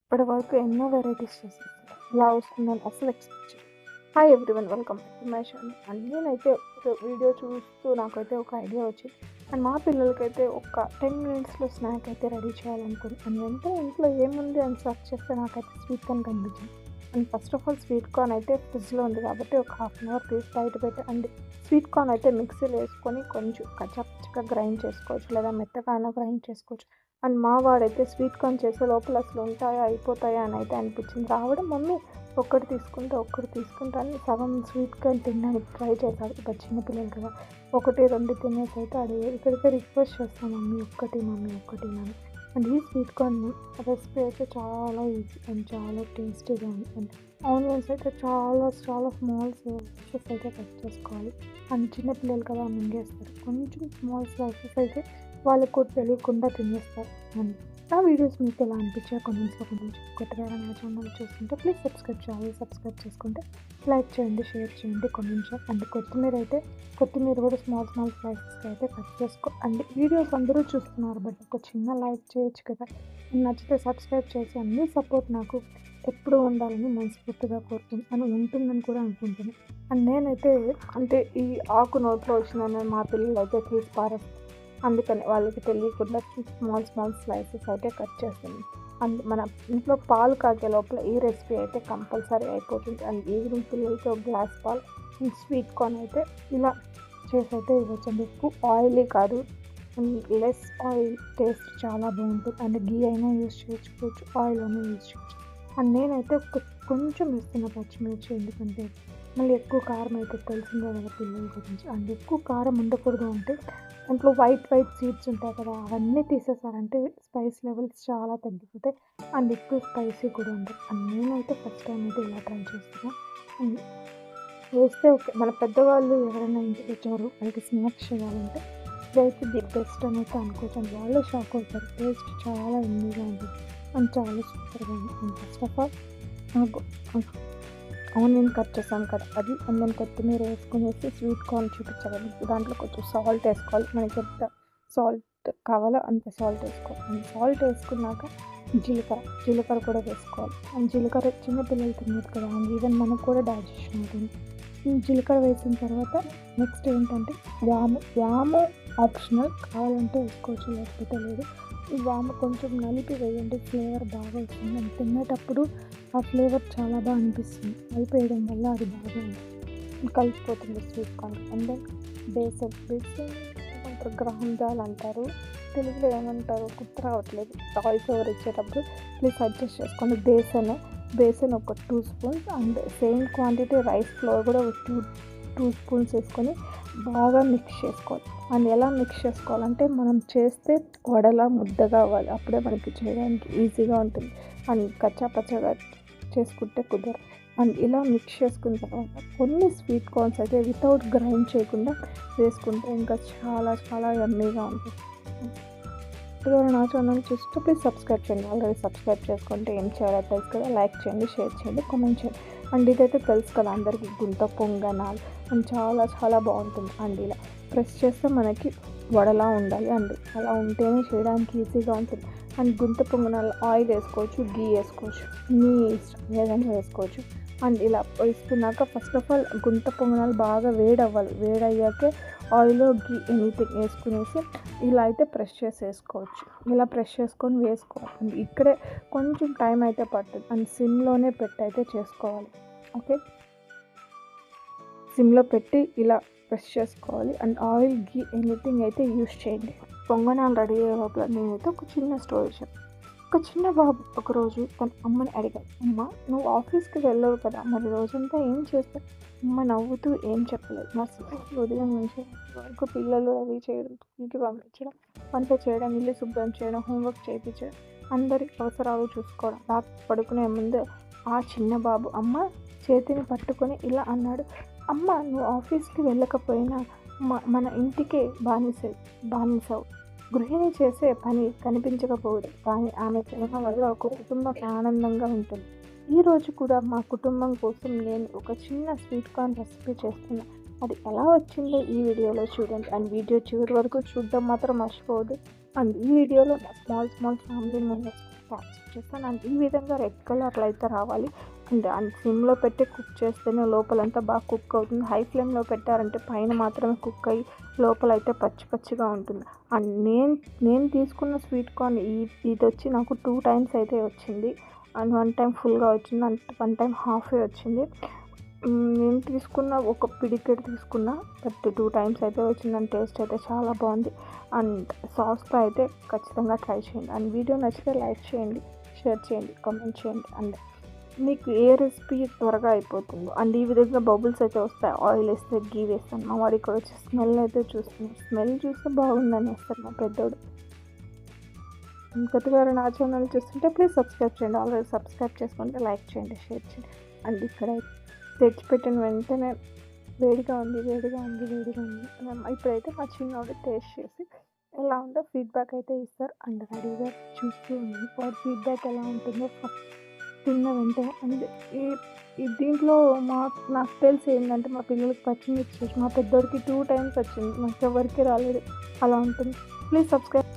ఇప్పటివరకు ఎన్నో వెరైటీస్ చేశాను. ఇలా వస్తుందని అస్సలు ఎక్స్‌పెక్ట్ చేయలేదు. Hi everyone, welcome back to my channel. And నేనైతే ఒక వీడియో చూస్తూ నాకైతే ఒక ఐడియా వచ్చింది. అండ్ మా పిల్లలకైతే ఒక 10 మినిట్స్‌లో స్నాక్ అయితే రెడీ చేయాలనుకున్నాను. అండ్ వెంటనే ఇంట్లో ఏముంది అని సెర్చ్ చేస్తే నాకైతే స్వీట్ కార్న్ కనిపించింది. And first of all sweet corn అయితే ఫ్రిడ్జ్‌లో ఉంది కాబట్టి ఒక హాఫ్ అన్ అవర్ తీసి బయట పెట్టి, అండ్ స్వీట్ కార్న్ అయితే మిక్సీలో వేసుకొని కొంచెం కచ్చా పచ్చిగా గ్రైండ్ చేసుకోవచ్చు, లేదా మెత్తగా అయినా గ్రైండ్ చేసుకోవచ్చు. అండ్ మా వాడైతే స్వీట్ కార్న్ చేసే లోపల అసలు ఉంటాయా, అయిపోతాయా అని అయితే అనిపించింది. రావడం మమ్మీ ఒక్కటి తీసుకుంటా అని సగం స్వీట్ కార్న్ తినడానికి ట్రై చేశాడు. ఇక చిన్న పిల్లలు కదా, 1, 2 తినేసి అయితే అడిగారు. ఇక్కడికే రిక్వెస్ట్ చేస్తాను, మమ్మీ ఒక్కటి అని. అండ్ ఈ స్వీట్ కార్న్ రెసిపీ అయితే చాలా ఈజీ అండ్ చాలా టేస్టీగా ఉంది. అండ్ ఆనియన్స్ అయితే చాలా చాలా స్మాల్ స్లైసెస్ అయితే కట్ చేసుకోవాలి. అండ్ చిన్న పిల్లలు కదా మింగేస్తారు. కొంచెం స్మాల్ స్లైసెస్ అయితే వాళ్ళకి కూడా తెలియకుండా తినేస్తారు. అండ్ నా వీడియోస్ మీకు ఎలా అనిపించాయో కామెంట్స్లో కొంచెం కొత్తగా నా ఛానల్ చూస్తుంటే ప్లీజ్ సబ్స్క్రైబ్ చేయాలి. సబ్స్క్రైబ్ చేసుకుంటే లైక్ చేయండి, షేర్ చేయండి, కామెంట్ చేయండి. అండ్ కొత్తిమీర కూడా స్మాల్ స్లైసెస్కి అయితే కట్ చేసుకో. అండ్ వీడియోస్ అందరూ చూస్తున్నారు, బట్ ఒక చిన్న లైక్ చేయొచ్చు కదా. నచ్చితే సబ్స్క్రైబ్ చేసి అన్ని సపోర్ట్ నాకు ఎప్పుడు ఉండాలని మనస్ఫూర్తిగా ఉంటుందని కూడా అనుకుంటున్నాను. అండ్ నేనైతే అంటే ఈ ఆకు నోట్లో వచ్చిన మా పిల్లలు అయితే తీసి పారేస్తారు. అందుకని వాళ్ళకి తెలియకుండా స్మాల్ స్లైసెస్ అయితే కట్ చేస్తుంది. అండ్ మన ఇంట్లో పాలు కాగే లోపల ఈ రెసిపీ అయితే కంపల్సరీ అయిపోతుంది. అండ్ ఈవినింగ్ పిల్లలకి ఒక గ్లాస్ పాలు, స్వీట్ కార్న్ అయితే ఇలా చేసి అయితే ఇవ్వచ్చండి. ఎక్కువ ఆయిలీ కాదు, లెస్ ఆయిల్, టేస్ట్ చాలా బాగుంటుంది. అండ్ గీ అయినా యూజ్ చేసుకోవచ్చు, ఆయిల్ అయినా యూజ్ చేయవచ్చు. అండ్ నేనైతే కొంచెం ఇస్తున్న పచ్చిమిర్చి, ఎందుకంటే మళ్ళీ ఎక్కువ కారం అయితే తెలిసిందే కదా పిల్లల గురించి. అండ్ ఎక్కువ కారం ఉండకూడదు అంటే దాంట్లో వైట్ సీడ్స్ ఉంటాయి కదా, అవన్నీ తీసేసారంటే స్పైస్ లెవెల్స్ చాలా తగ్గిపోతాయి. అండ్ ఎక్కువ స్పైసీ కూడా ఉంటుంది. అండ్ నేనైతే ఫస్ట్ టైం అయితే ఇలా ట్రై చేస్తున్నాను. అండ్ వేస్తే ఓకే, మన పెద్దవాళ్ళు ఎవరైనా ఇంటికి వచ్చారు వాళ్ళకి స్నాక్స్ చేయాలంటే ఇదైతే ది బెస్ట్ అని అయితే అనుకోవచ్చు. అండ్ వాళ్ళు షాక్ అవుతారు. టేస్ట్ చాలా ఎమ్మీగా ఉంటుంది అండ్ చాలా సూపర్గా ఉంది. And first of all onion cut చేసాం కదా అది, అండ్ నేను కొత్తిమీర వేసుకునేసి స్వీట్ కార్న్ చూపించాలి. దాంట్లో కొంచెం సాల్ట్ వేసుకోవాలి, మనకి ఎంత సాల్ట్ కావాలో అంత సాల్ట్ వేసుకోవాలి. అండ్ సాల్ట్ వేసుకున్నాక జీలకర్ర కూడా వేసుకోవాలి. అండ్ జీలకర్ర చిన్న పిల్లలు తిన్నారు కదా, అండ్ ఈవెన్ మనకు కూడా డైజెషన్ ఉంటుంది. జీలకర్ర వేసిన తర్వాత నెక్స్ట్ ఏంటంటే వాము ఆప్షనల్, కావాలంటే వేసుకోవచ్చు లేకపోతే లేదు. ఈ వాము కొంచెం నలిపి వేయండి, ఫ్లేవర్ బాగా వస్తుంది. అండ్ తినేటప్పుడు ఆ ఫ్లేవర్ చాలా బాగా అనిపిస్తుంది. కలిపేయడం వల్ల అది బాగా కలిసిపోతుంది sweet corn. And then besan ఏమంటారు, గ్రామ్ దాల్ అంటారు, తెలుగులో ఏమంటారు గుర్తు రావట్లేదు. వాయిస్ ఓవర్ ఇచ్చేటప్పుడు ప్లీజ్ అడ్జస్ట్ చేసుకోండి. బేసన్ ఒక 2 spoons, and same quantity rice flour కూడా ఒక 2 స్పూన్స్ వేసుకొని బాగా మిక్స్ చేసుకోవాలి. అండ్ ఎలా మిక్స్ చేసుకోవాలంటే మనం చేస్తే వడలా ముద్దగా అవ్వాలి, అప్పుడే మనకి చేయడానికి ఈజీగా ఉంటుంది. అండ్ కచ్చా పచ్చగా చేసుకుంటే కుదరదు. అండ్ ఇలా మిక్స్ చేసుకున్న తర్వాత కొన్ని స్వీట్ కార్న్స్ అయితే వితౌట్ గ్రైండ్ చేయకుండా వేసుకుంటే ఇంకా చాలా చాలా యమ్మీగా ఉంటుంది. నా ఛానల్ చూస్తే ప్లీజ్ సబ్స్క్రైబ్ చేయండి. ఆల్రెడీ సబ్స్క్రైబ్ చేసుకుంటే ఏం చేయాలో తెలుసు కదా, లైక్ చేయండి, షేర్ చేయండి, కామెంట్ చేయండి. అండ్ ఇదైతే తెలుసు కదా అందరికీ, గుంత పొంగనాలు. అండ్ చాలా చాలా బాగుంటుంది. అండ్ ఇలా ప్రెస్ చేస్తే మనకి వడలా ఉండాలి, అండ్ అలా ఉంటేనే చేయడానికి ఈజీగా ఉంటుంది. అండ్ గుంత పొంగనాలు ఆయిల్ వేసుకోవచ్చు, గీ వేసుకోవచ్చు, మీ ఇష్టం ఏదైనా వేసుకోవచ్చు. అండ్ ఇలా వేసుకున్నాక ఫస్ట్ ఆఫ్ ఆల్ గుంత పొంగనాలు బాగా వేడవ్వాలి. వేడయ్యాకే ఆయిల్, గీ ఎనీథింగ్ వేసుకునేసి ఇలా అయితే ప్రెస్ చేసి వేసుకోవచ్చు. ఇలా ప్రెస్ చేసుకొని వేసుకోవాలి. అండ్ ఇక్కడే కొంచెం టైం అయితే పడుతుంది. అండ్ సిమ్లోనే పెట్టి అయితే చేసుకోవాలి. ఓకే, సిమ్లో పెట్టి ఇలా ప్రెస్ చేసుకోవాలి. అండ్ ఆయిల్, గీ ఎనీథింగ్ అయితే యూస్ చేయండి. పొంగనాలు రెడీ అయ్యే లోపల నేనైతే ఒక చిన్న స్టోరీ చెప్పాను. ఒక చిన్న బాబు ఒకరోజు తన అమ్మని అడిగాడు, అమ్మ నువ్వు ఆఫీస్కి వెళ్ళవు కదా, మరి రోజంతా ఏం చేస్తావు? అమ్మ నవ్వుతూ ఏం చెప్పలేదు. మస్తు ఉదయం నుంచి వరకు పిల్లలు అవి చేయడం, స్కూల్కి పంపించడం, వంట చేయడం, ఇల్లు శుభ్రం చేయడం, హోంవర్క్ చేయించడం, అందరి అవసరాలు చూసుకోవడం. రాత్రి పడుకునే ముందు ఆ చిన్న బాబు అమ్మ చేతిని పట్టుకొని ఇలా అన్నాడు, అమ్మ నువ్వు ఆఫీస్కి వెళ్ళకపోయినా మన ఇంటికే బానిసవు. గృహిణి చేసే పని కనిపించకపోవడం, కానీ ఆమె ప్రేమ వల్ల ఒక కుటుంబం ఆనందంగా ఉంటుంది. ఈరోజు కూడా మా కుటుంబం కోసం నేను ఒక చిన్న స్వీట్ కార్న్ రెసిపీ చేస్తున్నా. అది ఎలా వచ్చిందో ఈ వీడియోలో చూడండి. అండ్ వీడియో చివరి వరకు చూడడం మాత్రం మర్చిపోవద్దు. అండ్ ఈ వీడియోలో స్మాల్ ఫ్యామిలీ మెంబర్స్ స్టార్ట్ చేస్తాను. అండ్ ఈ విధంగా రెడ్ కలర్లో అయితే రావాలి. అండ్ సిమ్లో పెట్టి కుక్ చేస్తేనే లోపలంతా బాగా కుక్ అవుతుంది. హై ఫ్లేమ్లో పెట్టారంటే పైన మాత్రమే కుక్ అయ్యి లోపలైతే పచ్చి పచ్చిగా ఉంటుంది. అండ్ నేను తీసుకున్న స్వీట్ కార్న్ ఇది వచ్చి నాకు 2 టైమ్స్ అయితే వచ్చింది. అండ్ 1 టైం ఫుల్గా వచ్చింది, అండ్ 1 టైం హాఫే వచ్చింది. నేను తీసుకున్న ఒక పిడికెడు తీసుకున్నా, బట్ 2 టైమ్స్ అయితే వచ్చింది. అండ్ టేస్ట్ అయితే చాలా బాగుంది. అండ్ సాస్తో అయితే ఖచ్చితంగా ట్రై చేయండి. అండ్ వీడియో నచ్చితే లైక్ చేయండి, షేర్ చేయండి, కామెంట్ చేయండి. అండ్ మీకు ఏ రెసిపీ త్వరగా అయిపోతుందో అండ్ ఈ విధంగా బబుల్స్ అయితే వస్తాయి. ఆయిల్ వేస్తే గీ వేస్తాను. మా వాడు ఇక్కడ వచ్చి స్మెల్ అయితే చూస్తున్నాడు. స్మెల్ చూస్తే బాగుందని వేస్తారు మా పెద్దోడు. కొత్తగా నా ఛానల్ చూస్తుంటే ప్లీజ్ సబ్స్క్రైబ్ చేయండి. ఆల్రెడీ సబ్స్క్రైబ్ చేసుకుంటే లైక్ చేయండి, షేర్ చేయండి. అండ్ ఇక్కడ తెచ్చిపెట్టిన వెంటనే వేడిగా ఉంది. ఇప్పుడైతే మా చిన్నోడు టేస్ట్ చేసి ఎలా ఉందో ఫీడ్బ్యాక్ అయితే ఇస్తారు. అండ్ రెడీగా చూస్తూ ఉంది వాడు ఫీడ్బ్యాక్ ఎలా ఉంటుందో తిన్న వెంటనే. అండ్ ఈ దీంట్లో నాకు తెలిసి ఏంటంటే మా పిల్లలకి పచ్చిమిర్చి మా పెద్దోడికి 2 టైమ్స్ వచ్చింది, మాకు ఎవరికి రాలేదు. అలా ఉంటుంది. Please subscribe.